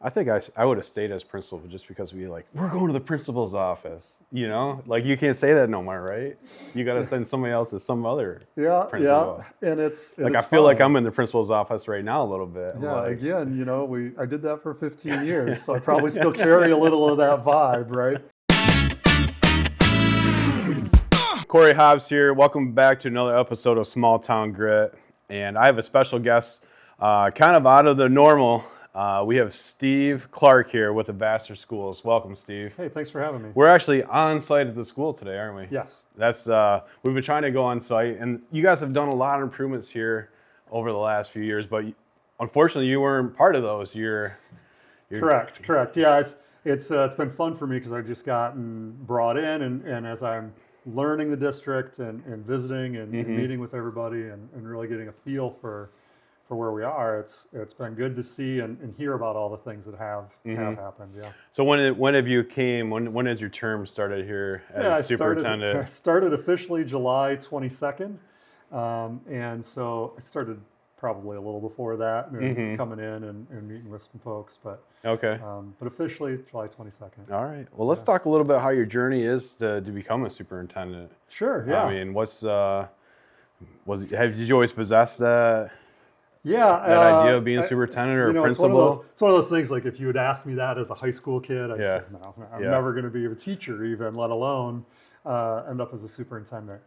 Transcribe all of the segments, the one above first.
I think I would have stayed as principal just because we're going to the principal's office, Like you can't say that no more, right? You got to send somebody else to some other principal. And it's like it's I feel fun. like I'm in the principal's office right now a little bit. Yeah, again, I did that for 15 years, so I probably still carry a little of that vibe, right? Corey Haubs here. Welcome back to another episode of Small Town Grit, and I have a special guest, kind of out of the normal. We have Steve Clark here with the Vassar Schools. Welcome, Steve. Hey, thanks for having me. We're actually on site at the school today, aren't we? Yes. We've been trying to go on site, and you guys have done a lot of improvements here over the last few years, but unfortunately you weren't part of those. You're Correct. Yeah, it's been fun for me because I've just gotten brought in, and as I'm learning the district and visiting and meeting with everybody and really getting a feel for where we are, it's been good to see and hear about all the things that have happened. Yeah. So when have you came? When has your term started here as superintendent? I started officially July 22nd, and so I started probably a little before that, and coming in and meeting with some folks, but okay. But officially July 22nd. All right. Well, let's talk a little bit how your journey is to become a superintendent. Sure. Yeah. I mean, did you always possess that? Yeah, that idea of being a superintendent or a principal? It's one of those things, like if you had asked me that as a high school kid, I'd say, no, I'm never going to be a teacher even, let alone end up as a superintendent.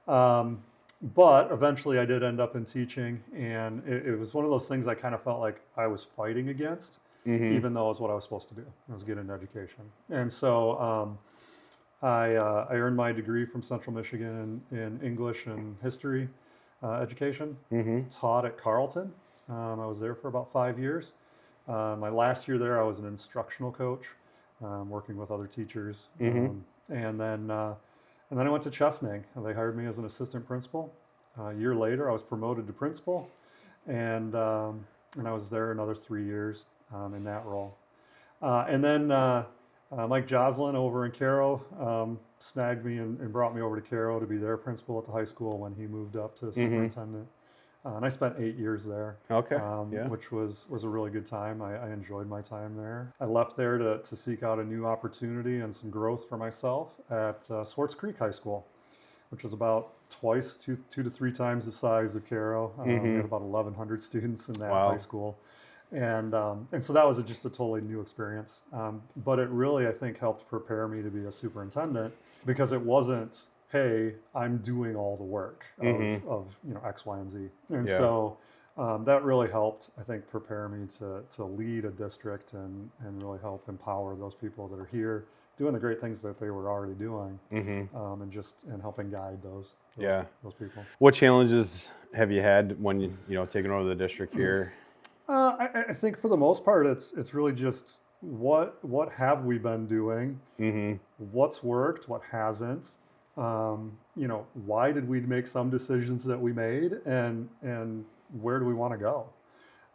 But eventually I did end up in teaching, and it was one of those things I kind of felt like I was fighting against, even though it was what I was supposed to do. I was getting an education. And so I earned my degree from Central Michigan in English and history. Education, taught at Carleton. I was there for about 5 years. My last year there, I was an instructional coach, working with other teachers. And then I went to Chesaning. They hired me as an assistant principal. A year later, I was promoted to principal, and I was there another 3 years in that role. And then Mike Joslin over in Caro snagged me and brought me over to Caro to be their principal at the high school when he moved up to superintendent. And I spent 8 years there, which was a really good time. I enjoyed my time there. I left there to seek out a new opportunity and some growth for myself at Swartz Creek High School, which is about two to three times the size of Caro. We had about 1,100 students in that high school. And so that was just a totally new experience. But it really, I think, helped prepare me to be a superintendent, because it wasn't, hey, I'm doing all the work of X, Y, and Z. And so that really helped, I think, prepare me to lead a district and really help empower those people that are here doing the great things that they were already doing, and helping guide those people. What challenges have you had when you taking over the district here? I think for the most part, it's really just what have we been doing, what's worked, what hasn't, why did we make some decisions that we made, and where do we want to go?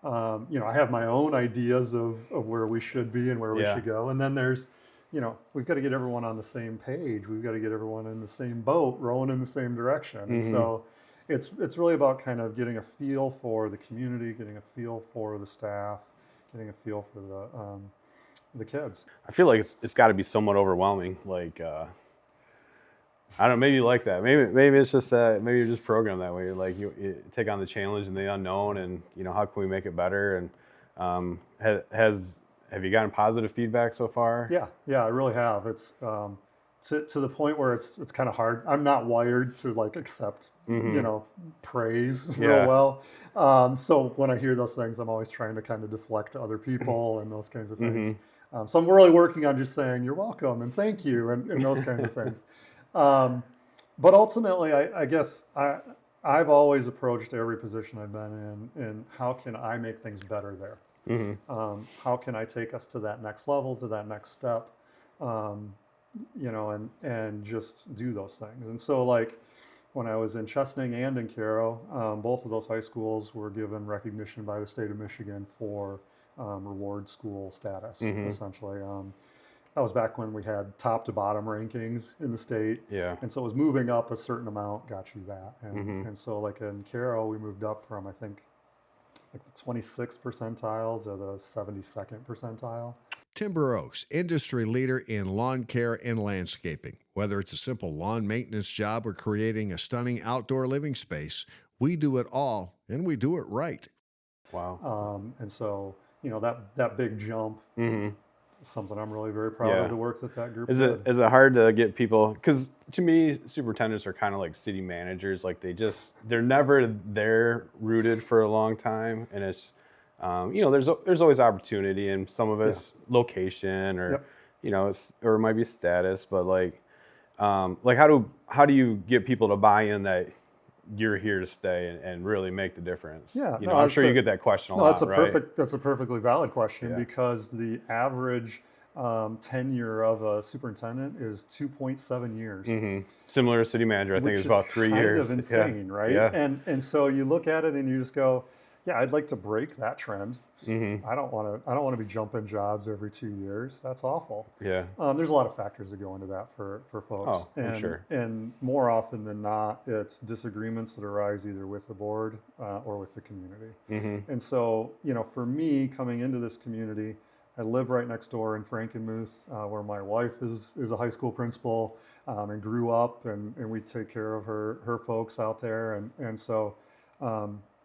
I have my own ideas of where we should be and where we should go, and then there's, we've got to get everyone on the same page. We've got to get everyone in the same boat, rowing in the same direction, and so. It's really about kind of getting a feel for the community, getting a feel for the staff, getting a feel for the kids. I feel like it's got to be somewhat overwhelming. Like I don't know, maybe you like that. Maybe it's just maybe you're just programmed that way. Like you take on the challenge and the unknown, and how can we make it better? And have you gotten positive feedback so far? Yeah, I really have. It's to the point where it's kind of hard. I'm not wired to accept praise real well. So when I hear those things, I'm always trying to kind of deflect to other people and those kinds of things. So I'm really working on just saying you're welcome and thank you and those kinds of things. But ultimately, I guess I've always approached every position I've been in how can I make things better there? How can I take us to that next level, to that next step? And just do those things. And so when I was in Chesaning and in Caro, both of those high schools were given recognition by the state of Michigan for reward school status, essentially. That was back when we had top to bottom rankings in the state. Yeah. And so it was moving up a certain amount got you that. And so in Caro, we moved up from, I think, like the 26th percentile to the 72nd percentile. Timber Oaks, industry leader in lawn care and landscaping. Whether it's a simple lawn maintenance job or creating a stunning outdoor living space, we do it all, and we do it right. Wow. And so, that big jump is something I'm really very proud of the work that group did. Is it hard to get people, because to me, superintendents are kind of like city managers. Like they're never there rooted for a long time. And it's, there's always opportunity, and some of it's location or, or it might be status, but like how do you get people to buy in that you're here to stay and really make the difference? Yeah, I'm sure you get that question a lot, right? That's a perfectly valid question, because the average tenure of a superintendent is 2.7 years. Similar to city manager, I think it's about 3 years. Kind of insane, right? Yeah. And so you look at it and you just go, yeah, I'd like to break that trend. I don't want to be jumping jobs every 2 years. That's awful. Yeah. There's a lot of factors that go into that for folks. For sure. And more often than not, it's disagreements that arise either with the board or with the community. And so, for me, coming into this community, I live right next door in Frankenmuth, where my wife is a high school principal and grew up, and we take care of her folks out there. And so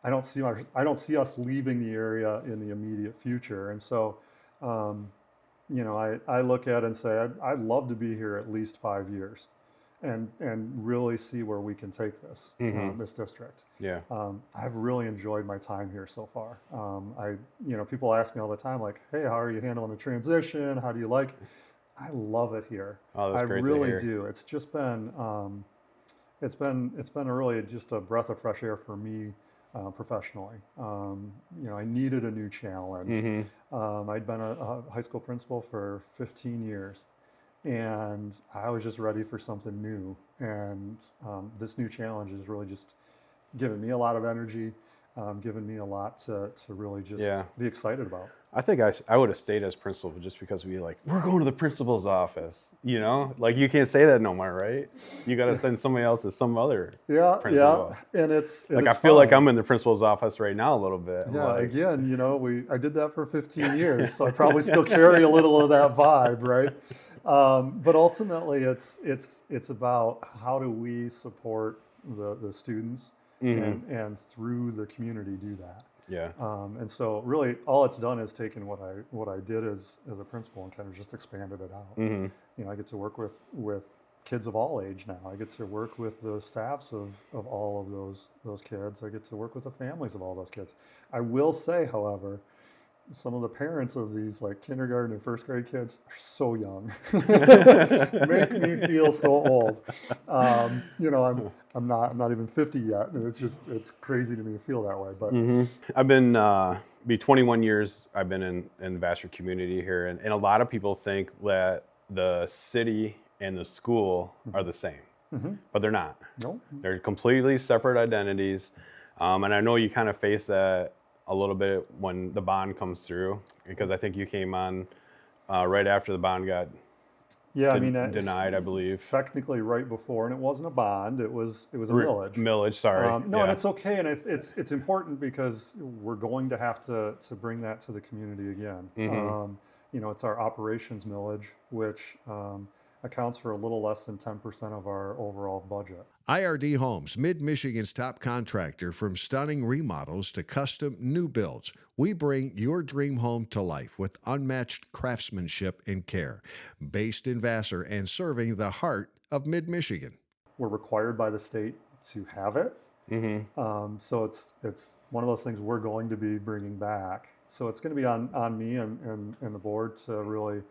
I don't see us leaving the area in the immediate future. And so, I look at it and say, I'd love to be here at least 5 years and really see where we can take this, this district. Yeah. I've really enjoyed my time here so far. People ask me all the time, like, hey, how are you handling the transition? How do you like it? I love it here. Oh, that's great really to hear. do. It's just been, it's been really just a breath of fresh air for me. Professionally, I needed a new challenge. I'd been a high school principal for 15 years, and I was just ready for something new. And this new challenge is really just giving me a lot of energy, giving me a lot to really just be excited about. I think I would have stayed as principal just because we're going to the principal's office, like you can't say that no more, right? You got to send somebody else to some other principal. Yeah, and it's I feel like I'm in the principal's office right now a little bit. Again, I did that for 15 years, so I probably still carry a little of that vibe, right? But ultimately, it's about how do we support the students and through the community do that. Yeah. And so really all it's done is taken what I did as a principal and kind of just expanded it out. I get to work with kids of all age now. I get to work with the staffs of all of those kids. I get to work with the families of all those kids. I will say, however, some of the parents of these like kindergarten and first grade kids are so young. Make me feel so old. I'm not even 50 yet, and it's crazy to me to feel that way. But I've been be 21 years. I've been in the Vassar community here, and a lot of people think that the city and the school are the same, but they're not. No, they're completely separate identities, and I know you kind of face that a little bit when the bond comes through, because I think you came on right after the bond got denied, I believe. Technically right before, and it wasn't a bond, it was a millage. Millage, sorry. And it's okay, and it's important because we're going to have to bring that to the community again. It's our operations millage, which accounts for a little less than 10% of our overall budget. IRD Homes, Mid-Michigan's top contractor. From stunning remodels to custom new builds, we bring your dream home to life with unmatched craftsmanship and care. Based in Vassar and serving the heart of Mid-Michigan. We're required by the state to have it. So it's one of those things we're going to be bringing back. So it's going to be on me and the board to really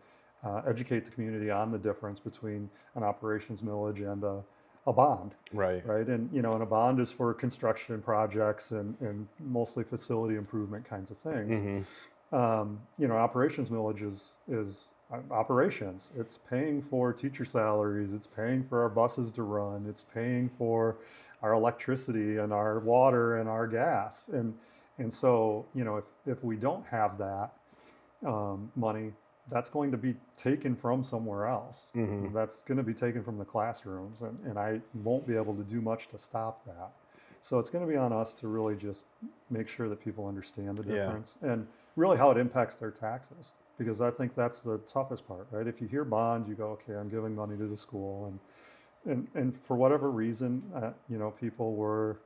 educate the community on the difference between an operations millage and a bond. Right. And, and a bond is for construction projects and mostly facility improvement kinds of things. Operations millage is operations. It's paying for teacher salaries. It's paying for our buses to run. It's paying for our electricity and our water and our gas. And so, if we don't have that money, that's going to be taken from somewhere else. That's going to be taken from the classrooms, and I won't be able to do much to stop that. So it's going to be on us to really just make sure that people understand the difference and really how it impacts their taxes. Because I think that's the toughest part, right? If you hear bond, you go, okay, I'm giving money to the school, and for whatever reason, people were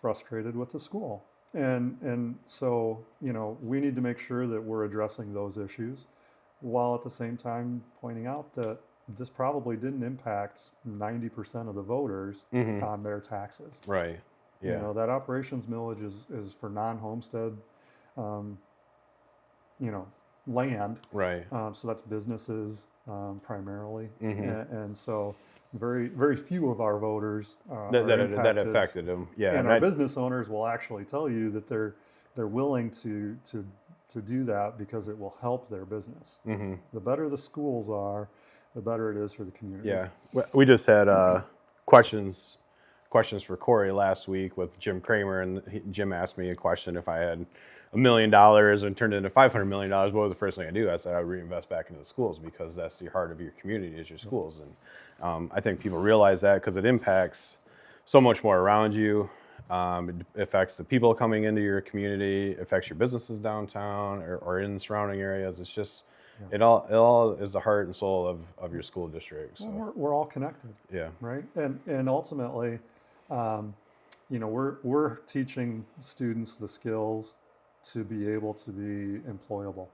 frustrated with the school, and so we need to make sure that we're addressing those issues, while at the same time pointing out that this probably didn't impact 90% of the voters on their taxes. Right. Yeah. That operations millage is for non-homestead, land. Right. So that's businesses primarily, and so very, very few of our voters that affected them. Yeah, and our business owners will actually tell you that they're willing to do that because it will help their business. The better the schools are, the better it is for the community. Yeah, we just had questions for Corey last week with Jim Kramer, and Jim asked me a question: if I had $1 million and turned it into $500 million, what was the first thing I do? I said I would reinvest back into the schools, because that's the heart of your community is your schools. And I think people realize that because it impacts so much more around you. It affects the people coming into your community, affects your businesses downtown or in the surrounding areas. It's just, it all is the heart and soul of your school district. So. Well, we're all connected. Yeah. Right. And ultimately, we're teaching students the skills to be able to be employable,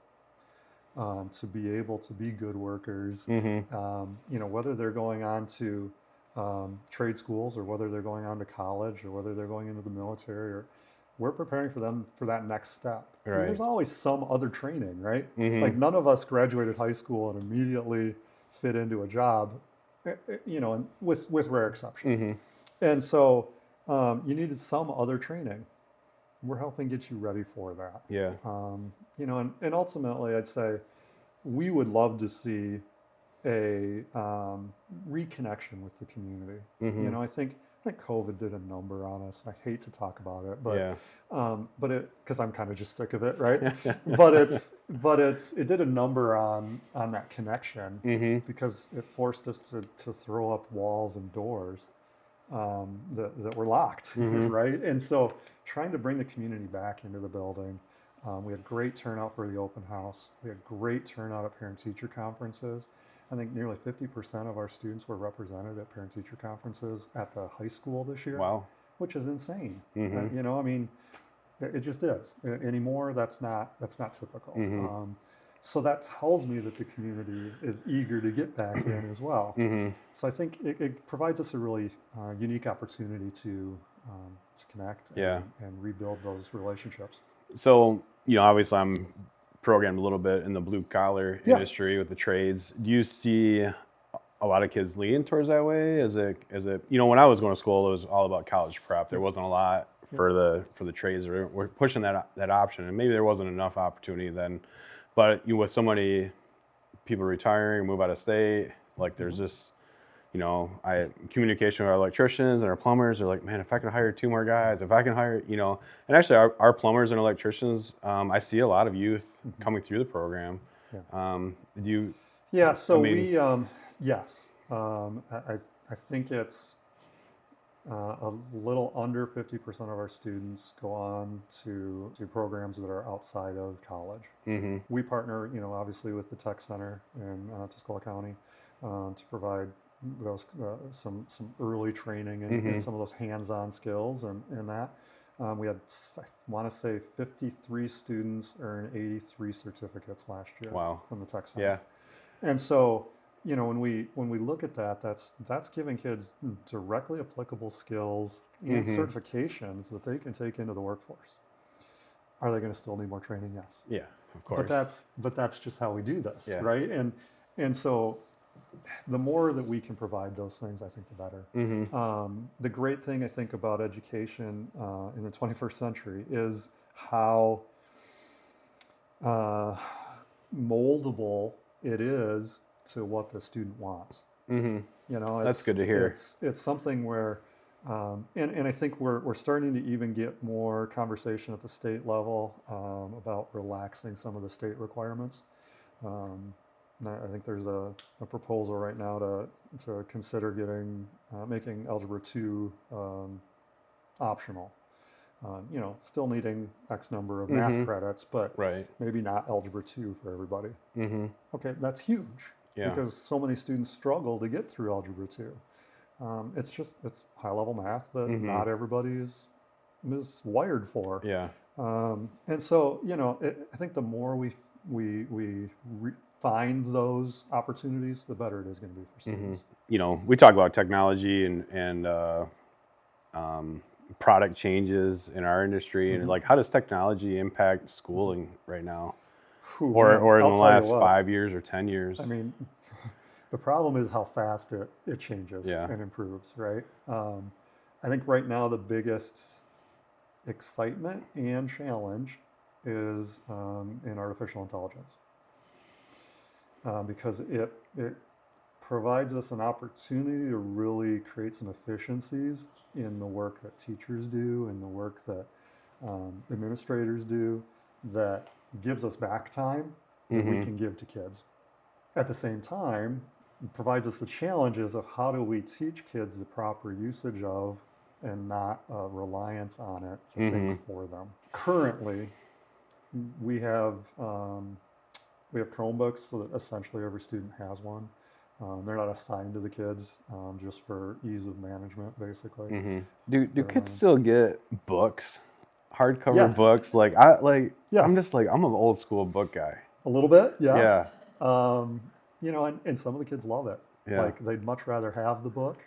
to be able to be good workers, whether they're going on to trade schools or whether they're going on to college or whether they're going into the military, we're preparing for them for that next step. Right. There's always some other training, right? Like none of us graduated high school and immediately fit into a job, and with rare exception. And so you needed some other training. We're helping get you ready for that. Yeah. And ultimately, I'd say we would love to see a reconnection with the community. I think COVID did a number on us. I hate to talk about it, but because I'm kind of just sick of it, right? but it did a number on that connection because it forced us to throw up walls and doors that were locked, right? And so trying to bring the community back into the building. We had great turnout for the open house. We had great turnout at parent-teacher conferences. I think nearly 50% of our students were represented at parent-teacher conferences at the high school this year. Wow. Which is insane. It just is. Anymore, that's not typical. So that tells me that the community is eager to get back in as well. So I think it provides us a really unique opportunity to connect and rebuild those relationships. So, obviously I'm programmed a little bit in the blue collar industry with the trades. Do you see a lot of kids lean towards that way? Is it when I was going to school, it was all about college prep. There wasn't a lot for the trades. We're pushing that option, and maybe there wasn't enough opportunity then. But with so many people retiring, move out of state, like there's just, communication with our electricians and our plumbers are like, man, if I can hire 2 more guys, if I can hire, and actually our plumbers and electricians, I see a lot of youth coming through the program. Yes. I think it's a little under 50% of our students go on to programs that are outside of college. We partner, obviously with the Tech Center in Tuscola County to provide those some early training and some of those hands-on skills and that. We had, I want to say, 53 students earn 83 certificates last year from the Tech Center. Yeah. And so, when we look at that, that's giving kids directly applicable skills and certifications that they can take into the workforce. Are they going to still need more training? Yes. Yeah, of course. But that's just how we do this, right? And so the more that we can provide those things, I think the better. The great thing I think about education in the 21st century is how moldable it is to what the student wants. That's good to hear. It's something where, and I think we're starting to even get more conversation at the state level about relaxing some of the state requirements. I think there's a proposal right now to consider making Algebra 2 optional. Still needing X number of math credits, but maybe not Algebra 2 for everybody. Okay, that's huge because so many students struggle to get through Algebra 2. It's high-level math that not everybody is wired for. And so, I think the more we find those opportunities, the better it is going to be for students. We talk about technology and product changes in our industry, and like, how does technology impact schooling right now, or in the last 5 years or 10 years? I mean, the problem is how fast it changes and improves, right? I think right now the biggest excitement and challenge is in artificial intelligence, because it provides us an opportunity to really create some efficiencies in the work that teachers do and the work that administrators do, that gives us back time that we can give to kids. At the same time, it provides us the challenges of how do we teach kids the proper usage of and not reliance on it to think for them. Currently, we have Chromebooks, so that essentially every student has one. They're not assigned to the kids, just for ease of management, basically. Do kids still get books, hardcover books? I'm an old school book guy. A little bit, yes. And some of the kids love it. Like, they'd much rather have the book.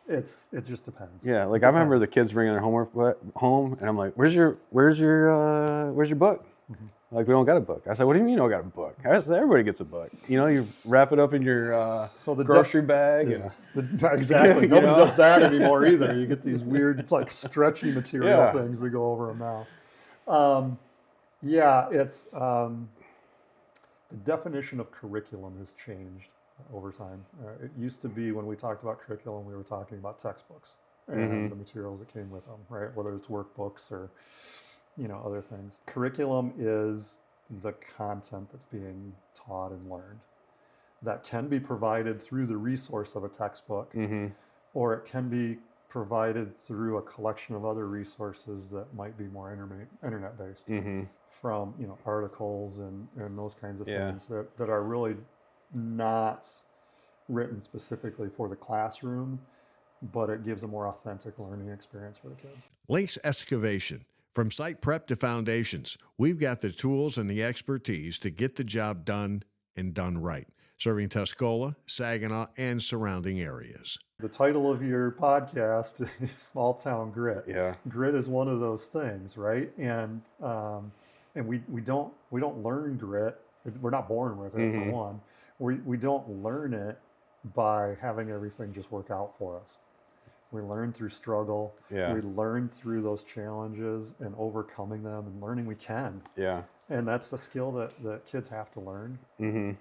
It just depends. Yeah, like I remember the kids bringing their homework home, and I'm like, "Where's your book?" Like, we don't got a book. I said, "What do you mean you don't got a book?" I said, "Everybody gets a book. You wrap it up in your grocery bag." Exactly. Nobody does that anymore either. You get these weird, it's like stretchy material things that go over them now. The definition of curriculum has changed over time. It used to be, when we talked about curriculum, we were talking about textbooks and the materials that came with them, right? Whether it's workbooks or other things. Curriculum is the content that's being taught and learned that can be provided through the resource of a textbook, or it can be provided through a collection of other resources that might be more internet-based, from articles and those kinds of things that are really not written specifically for the classroom, but it gives a more authentic learning experience for the kids. Links Excavation. From site prep to foundations, we've got the tools and the expertise to get the job done and done right, serving Tuscola, Saginaw, and surrounding areas. The title of your podcast is Small Town Grit. Yeah. Grit is one of those things, right? And we don't learn grit. We're not born with it, for one. We don't learn it by having everything just work out for us. We learn through struggle. Yeah. We learn through those challenges and overcoming them and learning we can. Yeah. And that's the skill that kids have to learn.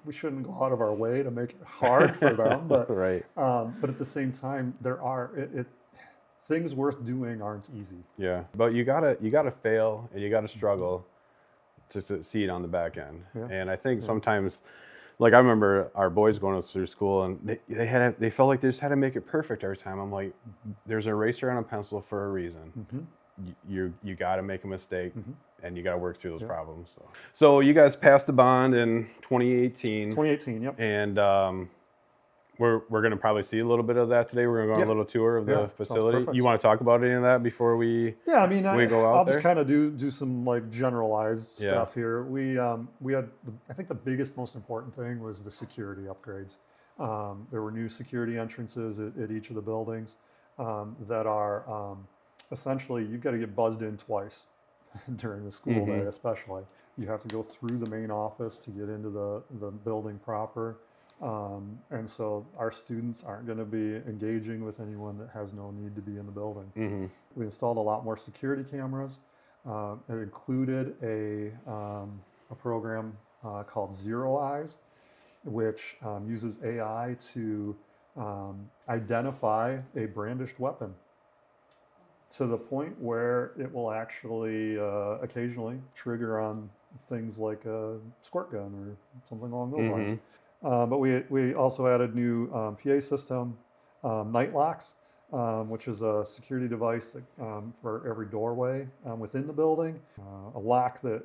We shouldn't go out of our way to make it hard for them, but but at the same time, there are things worth doing aren't easy. Yeah, but you gotta fail and you gotta struggle to succeed on the back end. And I think sometimes, like, I remember our boys going through school, and they felt like they just had to make it perfect every time. I'm like, there's an eraser on a pencil for a reason. You got to make a mistake, and you got to work through those problems. So you guys passed the bond in 2018. 2018, yep. And we're going to probably see a little bit of that today. We're going to go on a little tour of the facility. You want to talk about any of that before we go out I'll there? just kind of do some like generalized stuff here. We had, I think the biggest, most important thing was the security upgrades. There were new security entrances at each of the buildings that are essentially, you've got to get buzzed in twice during the school day, especially. You have to go through the main office to get into the building proper. And so our students aren't going to be engaging with anyone that has no need to be in the building. We installed a lot more security cameras. It included a program called Zero Eyes, which uses AI to identify a brandished weapon, to the point where it will actually occasionally trigger on things like a squirt gun or something along those lines. But we also added new PA system, night locks, which is a security device that, for every doorway within the building. A lock that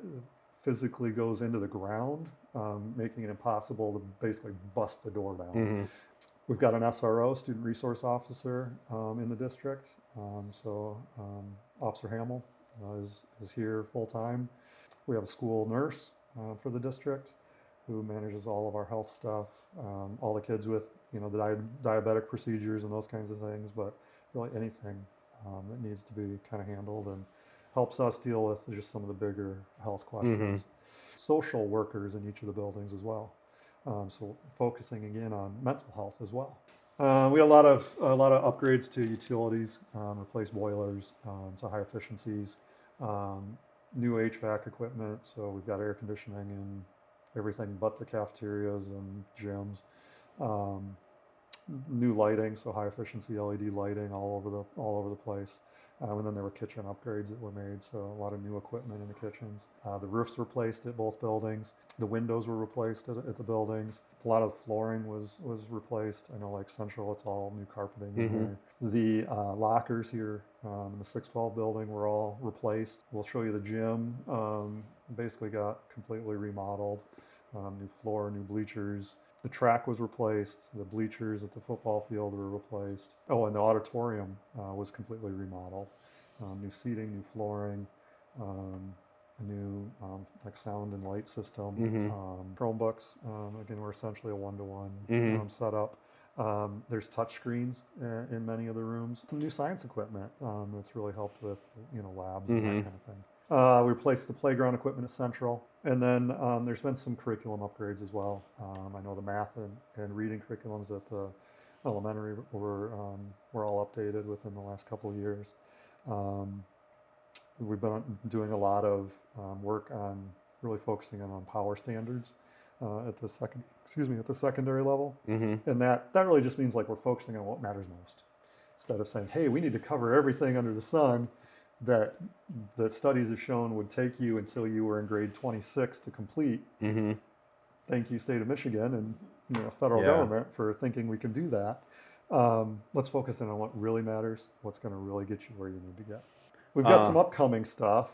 physically goes into the ground, making it impossible to basically bust the door down. We've got an SRO, student resource officer, in the district. Officer Hamill is here full time. We have a school nurse for the district who manages all of our health stuff, all the kids with the diabetic procedures and those kinds of things, but really anything that needs to be kind of handled, and helps us deal with just some of the bigger health questions. Social workers in each of the buildings as well. So focusing again on mental health as well. We had a lot of upgrades to utilities, replace boilers to high efficiencies, new HVAC equipment. So we've got air conditioning in everything but the cafeterias and gyms. New lighting, so high efficiency LED lighting all over the place. And then there were kitchen upgrades that were made, so a lot of new equipment in the kitchens. The roofs were replaced at both buildings. The windows were replaced at the buildings. A lot of the flooring was replaced. I know, like Central, it's all new carpeting in there. The lockers here in the 612 building were all replaced. We'll show you the gym. Basically got completely remodeled. New floor, new bleachers. The track was replaced. The bleachers at the football field were replaced. Oh, and the auditorium was completely remodeled. New seating, new flooring, a new sound and light system. Chromebooks, again, we're essentially a one-to-one setup. There's touch screens in many of the rooms. Some new science equipment that's really helped with labs and that kind of thing. We replaced the playground equipment at Central, and then there's been some curriculum upgrades as well. I know the math and reading curriculums at the elementary were all updated within the last couple of years. We've been doing a lot of work on really focusing on power standards at the secondary level, and that really just means like we're focusing on what matters most, instead of saying, hey, we need to cover everything under the sun that studies have shown would take you until you were in grade 26 to complete. Thank you, state of Michigan, and federal government for thinking we can do that. Let's focus in on what really matters, what's going to really get you where you need to get. We've got some upcoming stuff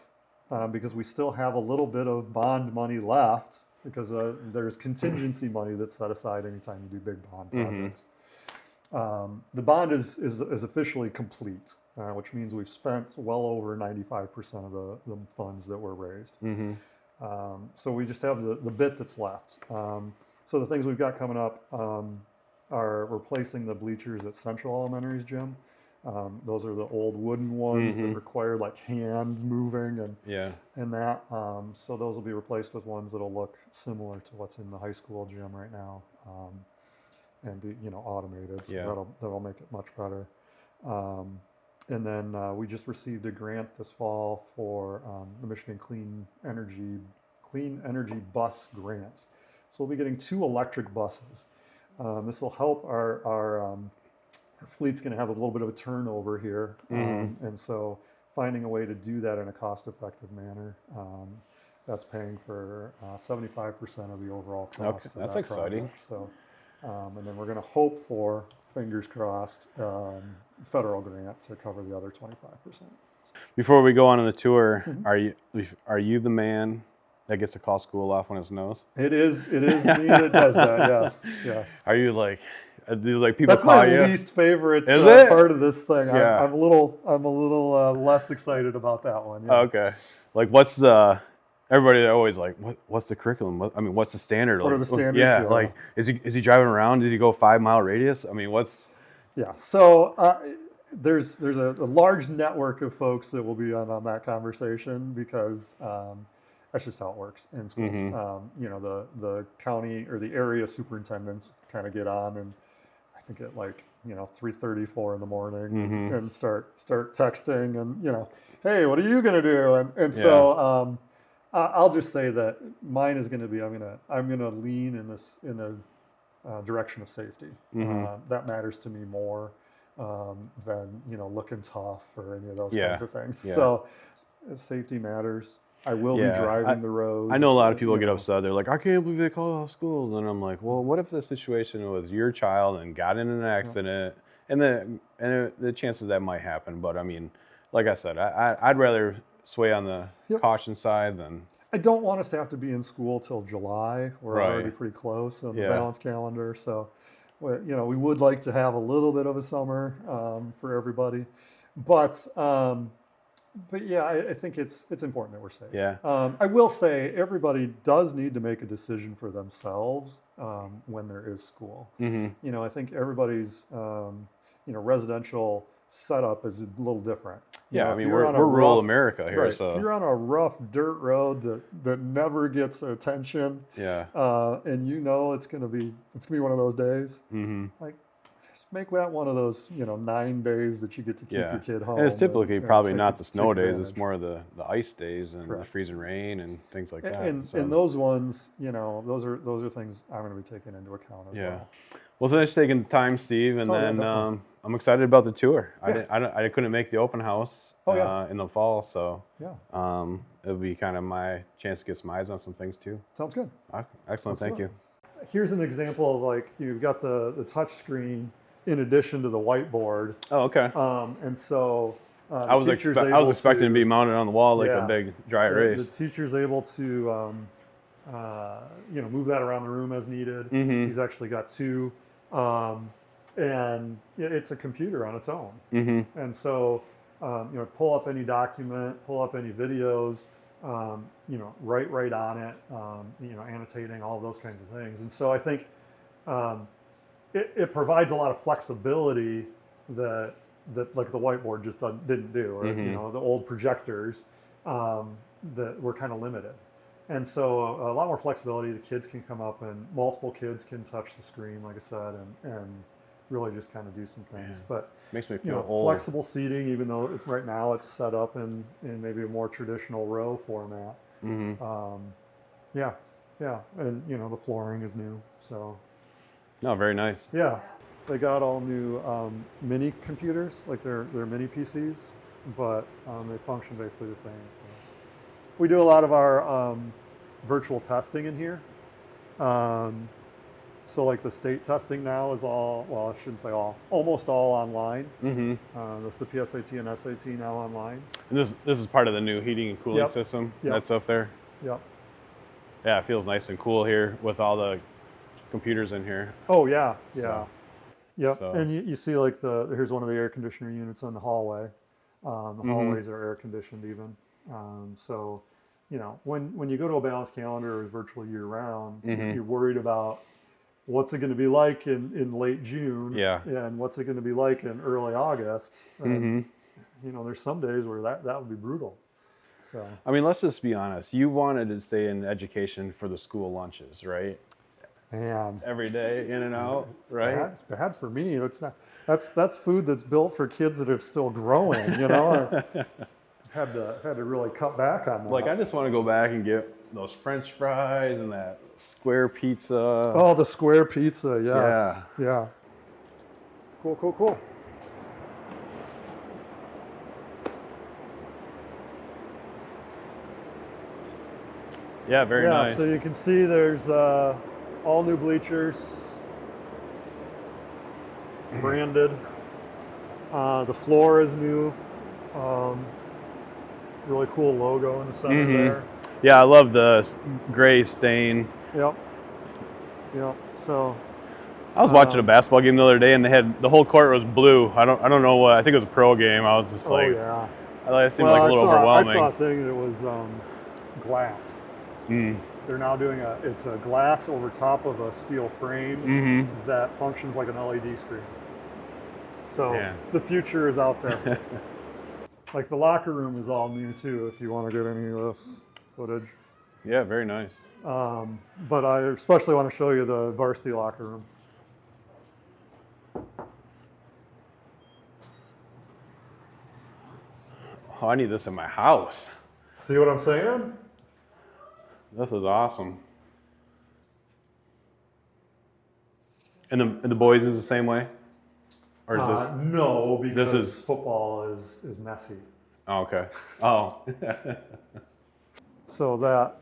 because we still have a little bit of bond money left, because there's contingency money that's set aside anytime you do big bond projects. The bond is officially complete, which means we've spent well over 95% of the funds that were raised. So we just have the bit that's left. So the things we've got coming up are replacing the bleachers at Central Elementary's gym. Those are the old wooden ones that require like hands moving and that. So those will be replaced with ones that'll look similar to what's in the high school gym right now. And be automated, so that'll make it much better. And then we just received a grant this fall for the Michigan Clean Energy Bus Grant. So we'll be getting 2 electric buses. This will help our fleet's going to have a little bit of a turnover here, and so finding a way to do that in a cost-effective manner. That's paying for 75% of the overall cost. Okay, that's exciting. Project. So. And then we're going to hope for, fingers crossed, federal grant to cover the other 25%. Before we go on the tour, are you the man that gets to call school off when it snows? It is me that does that. Yes. Are you like, do like people That's call my you? least favorite part of this thing. Yeah. I'm a little less excited about that one. Yeah. Okay. Like, what's the? Everybody always like, what's the curriculum? What's the standard? What are the standards? Yeah, like, is he driving around? Did he go 5-mile radius? I mean, what's? Yeah. So there's a large network of folks that will be on that conversation, because that's just how it works in schools. The county or the area superintendents kind of get on, and I think at 3:34 in the morning and start texting and hey, what are you gonna do? And so. I'll just say that mine is going to be I'm gonna lean in the direction of safety. That matters to me more than looking tough or any of those kinds of things. Yeah. So safety matters. I will be driving the roads. I know a lot of people get upset. They're like, I can't believe they called off schools. And I'm like, well, what if the situation was your child and got in an accident and the chances that might happen. But I mean, like I said, I'd rather sway on the caution side than. I don't want us to have to be in school till July. We're already pretty close on the balance calendar. So, you know, we would like to have a little bit of a summer for everybody. But yeah, I think it's important that we're safe. Yeah. I will say everybody does need to make a decision for themselves when there is school. Mm-hmm. You know, I think everybody's residential setup is a little different. Yeah, you know, I mean, we're rural America here, right, so if you're on a rough dirt road that never gets attention, and you know it's gonna be one of those days. Mm-hmm. Like, just make that one of those 9 days that you get to keep your kid home. And it's typically probably not the snow days; advantage. it's more of the ice days and the freezing rain and things like that. And those ones, those are things I'm going to be taking into account as well. Well, thanks for taking the time, Steve, and then I'm excited about the tour. I couldn't make the open house in the fall, so it'll be kind of my chance to get some eyes on some things too. Sounds good. Excellent, thank you. Here's an example of, like, you've got the touch screen in addition to the whiteboard. Oh, okay. And so I was expecting to be mounted on the wall like a big dry erase. The teacher's able to move that around the room as needed. Mm-hmm. He's actually got two. And it's a computer on its own. Mm-hmm. And so, pull up any document, pull up any videos, write right on it, annotating, all of those kinds of things. And so I think it provides a lot of flexibility that like the whiteboard just didn't do, or the old projectors that were kind of limited. And so a lot more flexibility. The kids can come up and multiple kids can touch the screen, like I said, and really just kind of do some things. Yeah. But makes me feel old. Flexible seating, even though right now it's set up in maybe a more traditional row format. Mm-hmm. And the flooring is new, so. No, very nice. Yeah, they got all new mini computers, like they're mini PCs, but they function basically the same. So. We do a lot of our virtual testing in here. So like the state testing now is I shouldn't say almost all online. Mm-hmm. The PSAT and SAT now online. And this is part of the new heating and cooling system that's up there. Yep. Yeah, it feels nice and cool here with all the computers in here. Oh yeah, yeah. Yep. So. And you see, like, here's one of the air conditioner units in the hallway. The hallways are air conditioned even. So, when you go to a balanced calendar or virtual year round, you're worried about what's it going to be like in late June, and what's it going to be like in early August. And, there's some days where that would be brutal. So, I mean, let's just be honest. You wanted to stay in education for the school lunches, right? Man, every day in and out, right? It's bad for me. That's food that's built for kids that are still growing. I had to really cut back on that. Like, I just want to go back and get those French fries and that square pizza. Oh, the square pizza, yes. Yeah. Cool. Yeah, very nice. So you can see there's all new bleachers, branded. The floor is new. Really cool logo in the center there. Yeah, I love the gray stain. Yep. So I was watching a basketball game the other day, and the whole court was blue. I don't know what. I think it was a pro game. I was just like, it seemed like a little overwhelming. I saw a thing that was glass. They're now doing it's a glass over top of a steel frame that functions like an LED screen. So the future is out there. Like the locker room is all new too, if you want to get any of this footage. Yeah, very nice. But I especially want to show you the varsity locker room. Oh, I need this in my house. See what I'm saying? This is awesome. And the boys is the same way? Or is this? No, because football is messy. Oh, okay. Oh. So that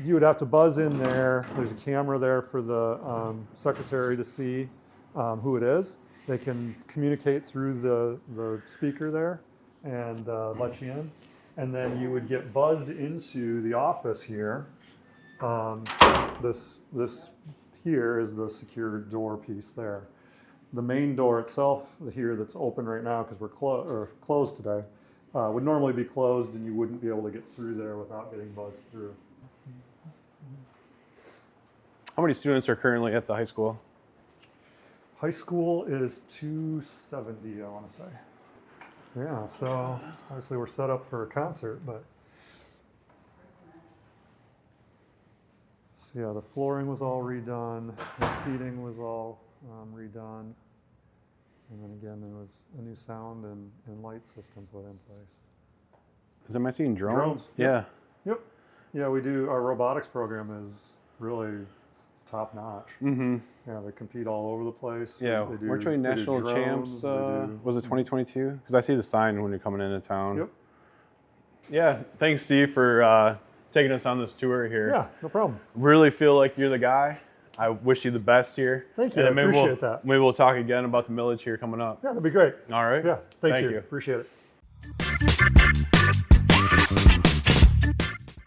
you would have to buzz in there. There's a camera there for the secretary to see who it is. They can communicate through the speaker there and let you in. And then you would get buzzed into the office here. This here is the secure door piece there. The main door itself here that's open right now because we're closed today would normally be closed, and you wouldn't be able to get through there without getting buzzed through. How many students are currently at the high school? High school is 270, I want to say. Yeah, so obviously we're set up for a concert, but so yeah, the flooring was all redone, the seating was all redone, and then again there was a new sound and light system put in place. Am I seeing drones? Drones. Yeah. Yep. Yeah, we do. Our robotics program is really top notch. Mm-hmm. Yeah, they compete all over the place. Yeah, we're doing national champs. Was it 2022? Because I see the sign when you're coming into town. Yep. Yeah, thanks, Steve, for taking us on this tour here. Yeah, no problem. Really feel like you're the guy. I wish you the best here. Thank you. I appreciate that. Maybe we'll talk again about the millage here coming up. Yeah, that'd be great. All right. Yeah, thank you. you. Appreciate it.